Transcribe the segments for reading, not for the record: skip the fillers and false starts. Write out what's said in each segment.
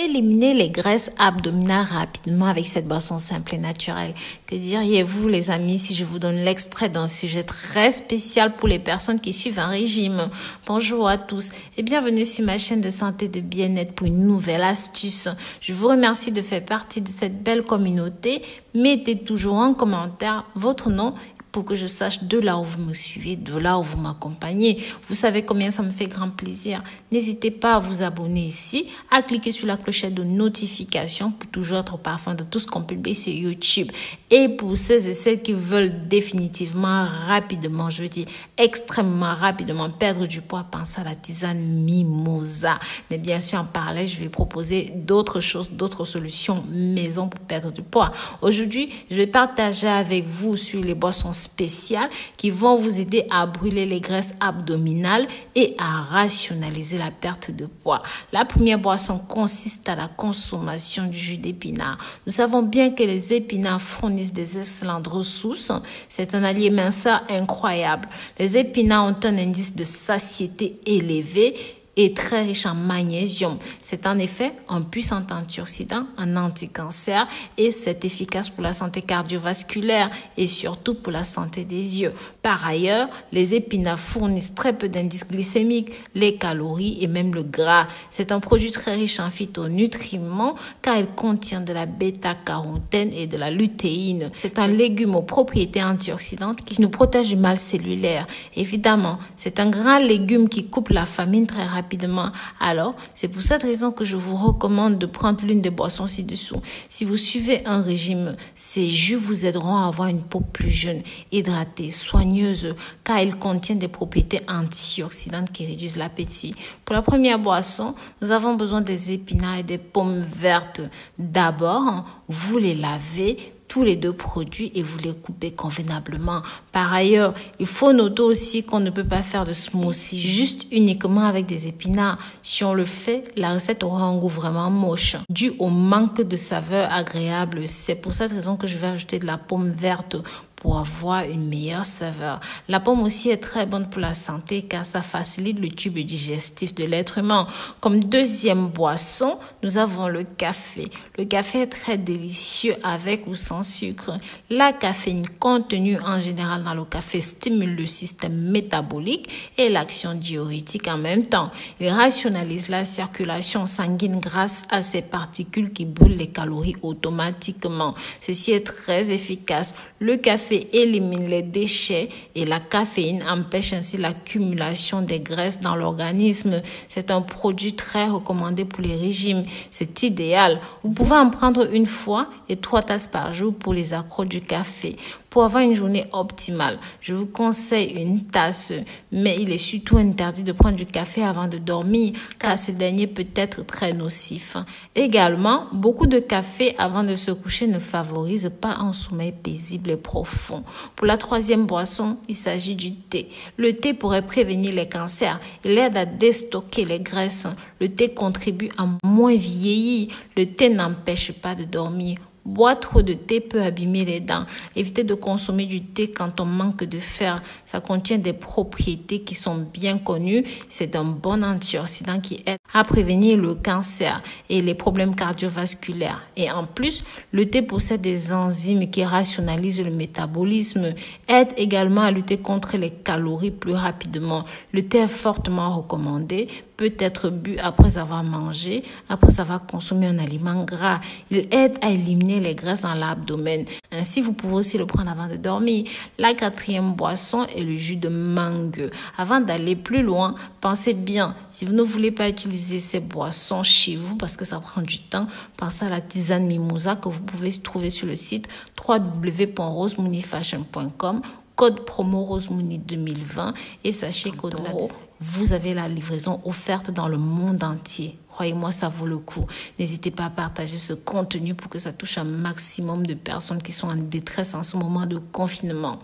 Éliminez les graisses abdominales rapidement avec cette boisson simple et naturelle. Que diriez-vous, les amis, si je vous donne l'extrait d'un sujet très spécial pour les personnes qui suivent un régime? Bonjour à tous et bienvenue sur ma chaîne de santé et de bien-être pour une nouvelle astuce. Je vous remercie de faire partie de cette belle communauté. Mettez toujours en commentaire votre nom pour que je sache de là où vous me suivez, de là où vous m'accompagnez. Vous savez combien ça me fait grand plaisir. N'hésitez pas à vous abonner ici, à cliquer sur la clochette de notification pour toujours être au parfum de tout ce qu'on publie sur YouTube. Et pour ceux et celles qui veulent définitivement, rapidement, je dis extrêmement rapidement perdre du poids, pensez à la tisane Mimosa. Mais bien sûr, en parallèle, je vais proposer d'autres choses, d'autres solutions maison pour perdre du poids. Aujourd'hui, je vais partager avec vous sur les boissons spéciales qui vont vous aider à brûler les graisses abdominales et à rationaliser la perte de poids. La première boisson consiste à la consommation du jus d'épinard. Nous savons bien que les épinards fournissent des excellentes ressources. C'est un allié minceur incroyable. Les épinards ont un indice de satiété élevé et très riche en magnésium. C'est en effet un puissant antioxydant, un anti-cancer et c'est efficace pour la santé cardiovasculaire et surtout pour la santé des yeux. Par ailleurs, les épinards fournissent très peu d'indices glycémiques, les calories et même le gras. C'est un produit très riche en phytonutriments car il contient de la bêta-carotène et de la lutéine. C'est un légume aux propriétés antioxydantes qui nous protège du mal cellulaire. Évidemment, c'est un grand légume qui coupe la famine très rapidement. Alors, c'est pour cette raison que je vous recommande de prendre l'une des boissons ci-dessous. Si vous suivez un régime, ces jus vous aideront à avoir une peau plus jeune, hydratée, soigneuse, car ils contiennent des propriétés antioxydantes qui réduisent l'appétit. Pour la première boisson, nous avons besoin des épinards et des pommes vertes. D'abord, vous les lavez, tous les deux produits et vous les coupez convenablement. Par ailleurs, il faut noter aussi qu'on ne peut pas faire de smoothie juste uniquement avec des épinards. Si on le fait, la recette aura un goût vraiment moche, dû au manque de saveur agréable. C'est pour cette raison que je vais ajouter de la pomme verte pour avoir une meilleure saveur. La pomme aussi est très bonne pour la santé car ça facilite le tube digestif de l'être humain. Comme deuxième boisson, nous avons le café. Le café est très délicieux avec ou sans sucre. La caféine contenue en général dans le café stimule le système métabolique et l'action diurétique en même temps. Il rationalise la circulation sanguine grâce à ces particules qui brûlent les calories automatiquement. Ceci est très efficace. Le café élimine les déchets et la caféine empêche ainsi l'accumulation des graisses dans l'organisme. C'est un produit très recommandé pour les régimes. C'est idéal. Vous pouvez en prendre une fois et 3 tasses par jour pour les accros du café. Pour avoir une journée optimale, je vous conseille une tasse, mais il est surtout interdit de prendre du café avant de dormir, car ce dernier peut être très nocif. Également, beaucoup de café avant de se coucher ne favorise pas un sommeil paisible et profond. Pour la troisième boisson, il s'agit du thé. Le thé pourrait prévenir les cancers. Il aide à déstocker les graisses. Le thé contribue à moins vieillir. Le thé n'empêche pas de dormir. Boire trop de thé peut abîmer les dents. Évitez de consommer du thé quand on manque de fer. Ça contient des propriétés qui sont bien connues. C'est un bon antioxydant qui aide à prévenir le cancer et les problèmes cardiovasculaires. Et en plus, le thé possède des enzymes qui rationalisent le métabolisme, aide également à lutter contre les calories plus rapidement. Le thé est fortement recommandé, peut être bu après avoir mangé, après avoir consommé un aliment gras. Il aide à éliminer les graisses dans l'abdomen. Ainsi, vous pouvez aussi le prendre avant de dormir. La quatrième boisson est le jus de mangue. Avant d'aller plus loin, pensez bien, si vous ne voulez pas utiliser ces boissons chez vous parce que ça prend du temps, pensez à la tisane Mimosa que vous pouvez trouver sur le site www.rosemooneyfashion.com. Code promo Rosemooney 2020 et sachez qu'au-delà de ça, vous avez la livraison offerte dans le monde entier. Croyez-moi, ça vaut le coup. N'hésitez pas à partager ce contenu pour que ça touche un maximum de personnes qui sont en détresse en ce moment de confinement.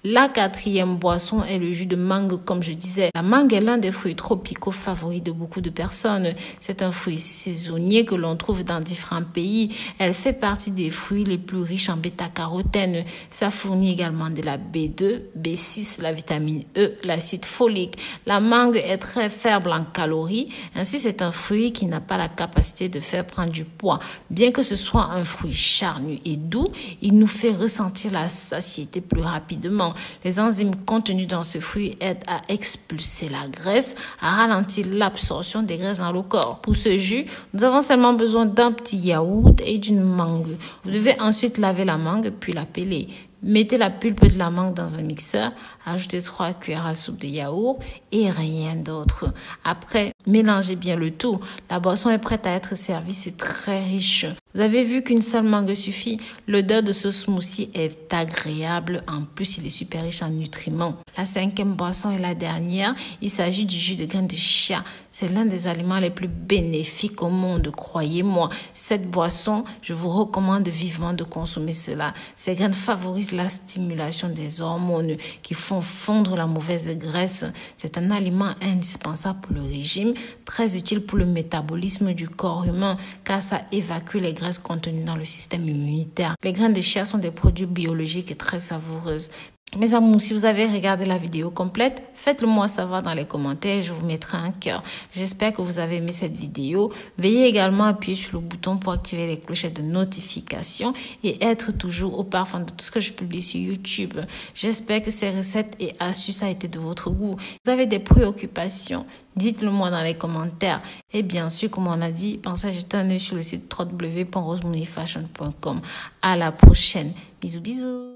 La quatrième boisson est le jus de mangue, comme je disais. La mangue est l'un des fruits tropicaux favoris de beaucoup de personnes. C'est un fruit saisonnier que l'on trouve dans différents pays. Elle fait partie des fruits les plus riches en bêta-carotène. Ça fournit également de la B2, B6, la vitamine E, l'acide folique. La mangue est très faible en calories. Ainsi, c'est un fruit qui n'a pas la capacité de faire prendre du poids. Bien que ce soit un fruit charnu et doux, il nous fait ressentir la satiété plus rapidement. Les enzymes contenues dans ce fruit aident à expulser la graisse, à ralentir l'absorption des graisses dans le corps. Pour ce jus, nous avons seulement besoin d'un petit yaourt et d'une mangue. Vous devez ensuite laver la mangue puis la peler. Mettez la pulpe de la mangue dans un mixeur, ajoutez 3 cuillères à soupe de yaourt et rien d'autre. Après, mélangez bien le tout. La boisson est prête à être servie, c'est très riche. Vous avez vu qu'une seule mangue suffit. L'odeur de ce smoothie est agréable. En plus, il est super riche en nutriments. La 5e boisson est la dernière. Il s'agit du jus de graines de chia. C'est l'un des aliments les plus bénéfiques au monde, croyez-moi. Cette boisson, je vous recommande vivement de consommer cela. Ces graines favorisent la stimulation des hormones qui font fondre la mauvaise graisse. C'est un aliment indispensable pour le régime, très utile pour le métabolisme du corps humain car ça évacue les graisses contenues dans le système immunitaire. Les graines de chia sont des produits biologiques et très savoureuses. Mes amours, si vous avez regardé la vidéo complète, faites-le moi savoir dans les commentaires, je vous mettrai un cœur. J'espère que vous avez aimé cette vidéo. Veuillez également appuyer sur le bouton pour activer les clochettes de notification et être toujours au parfum de tout ce que je publie sur YouTube. J'espère que ces recettes et astuces ont été de votre goût. Si vous avez des préoccupations, dites-le moi dans les commentaires. Et bien sûr, comme on a dit, pensez à jeter un œil sur le site www.rosemoneyfashion.com. À la prochaine. Bisous, bisous.